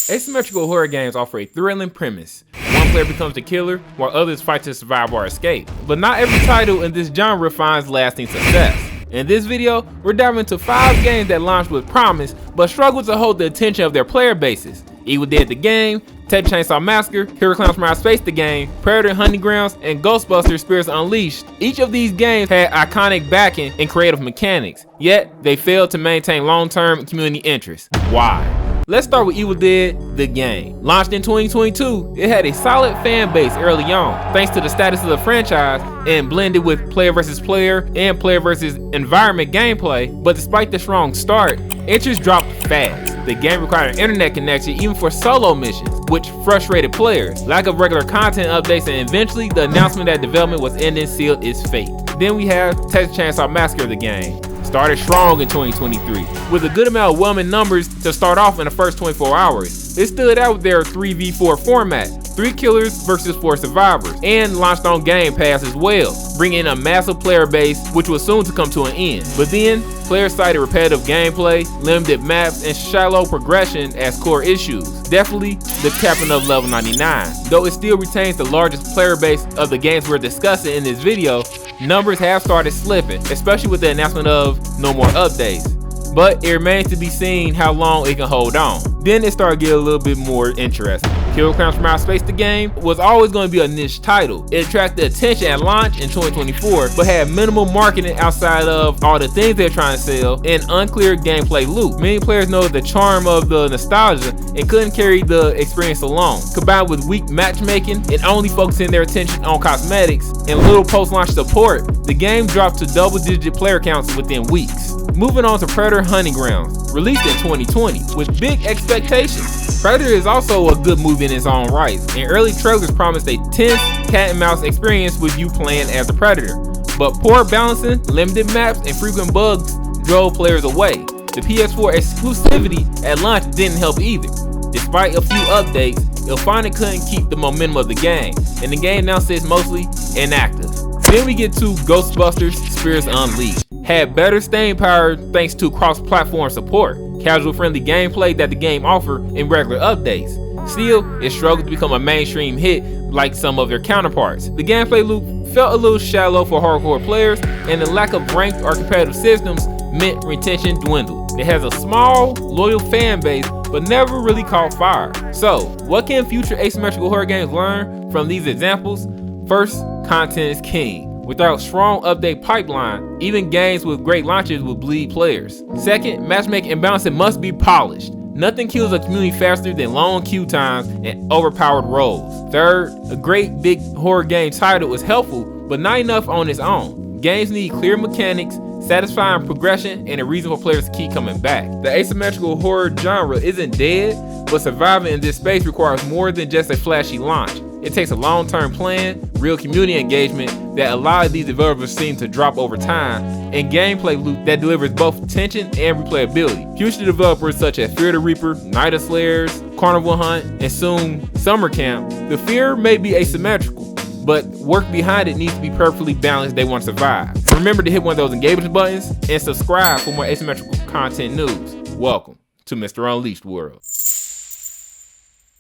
Asymmetrical horror games offer a thrilling premise. One player becomes the killer, while others fight to survive or escape. But not every title in this genre finds lasting success. In this video, we're diving into 5 games that launched with promise, but struggled to hold the attention of their player bases. Evil Dead the game, Texas Chainsaw Massacre, Killcrown from Outer Space the game, Predator Hunting Grounds, and Ghostbusters Spirits Unleashed. Each of these games had iconic backing and creative mechanics, yet they failed to maintain long-term community interest. Why? Let's start with Evil Dead the game. Launched in 2022, it had a solid fan base early on, thanks to the status of the franchise and blended with player versus player and player versus environment gameplay. But despite the strong start, interest dropped fast. The game required an internet connection even for solo missions, which frustrated players. Lack of regular content updates, and eventually the announcement that development was ending sealed its fate. Then we have Texas Chainsaw Massacre the game. Started strong in 2023 with a good amount of whelming numbers to start off in the first 24 hours. It stood out with their 3v4 format, 3 killers versus 4 survivors, and launched on Game Pass as well, bringing in a massive player base which was soon to come to an end. But then, players cited repetitive gameplay, limited maps, and shallow progression as core issues. Definitely the capping of level 99. Though it still retains the largest player base of the games we're discussing in this video, numbers have started slipping, especially with the announcement of no more updates. But it remains to be seen how long it can hold on. Then it started getting a little bit more interesting. Killcrown from Outer Space the game was always going to be a niche title. It attracted attention at launch in 2024, but had minimal marketing outside of all the things they're trying to sell and unclear gameplay loop. Many players know the charm of the nostalgia and couldn't carry the experience alone. Combined with weak matchmaking and only focusing their attention on cosmetics and little post-launch support, the game dropped to double-digit player counts within weeks. Moving on to Predator Hunting Grounds, released in 2020 with big expectations. Predator is also a good movie in its own right, and early trailers promised a tense cat and mouse experience with you playing as the Predator. But poor balancing, limited maps, and frequent bugs drove players away. The PS4 exclusivity at launch didn't help either. Despite a few updates, it finally couldn't keep the momentum of the game, and the game now sits mostly inactive. Then we get to Ghostbusters Spirits Unleashed. Had better staying power thanks to cross-platform support, casual-friendly gameplay that the game offered in regular updates. Still, it struggled to become a mainstream hit like some of their counterparts. The gameplay loop felt a little shallow for hardcore players, and the lack of ranked or competitive systems meant retention dwindled. It has a small, loyal fan base, but never really caught fire. So, what can future asymmetrical horror games learn from these examples? First, content is king. Without strong update pipeline, even games with great launches will bleed players. Second, matchmaking and balancing must be polished. Nothing kills a community faster than long queue times and overpowered roles. Third, a great big horror game title is helpful, but not enough on its own. Games need clear mechanics, satisfying progression, and a reason for players to keep coming back. The asymmetrical horror genre isn't dead, but surviving in this space requires more than just a flashy launch. It takes a long-term plan, real community engagement that a lot of these developers seem to drop over time, and gameplay loop that delivers both tension and replayability. Future developers such as Fear the Reaper, Night of Slayers, Carnival Hunt, and soon Summer Camp, the fear may be asymmetrical, but work behind it needs to be perfectly balanced if they want to survive. Remember to hit one of those engagement buttons and subscribe for more asymmetrical content news. Welcome to Mr. Unleashed World.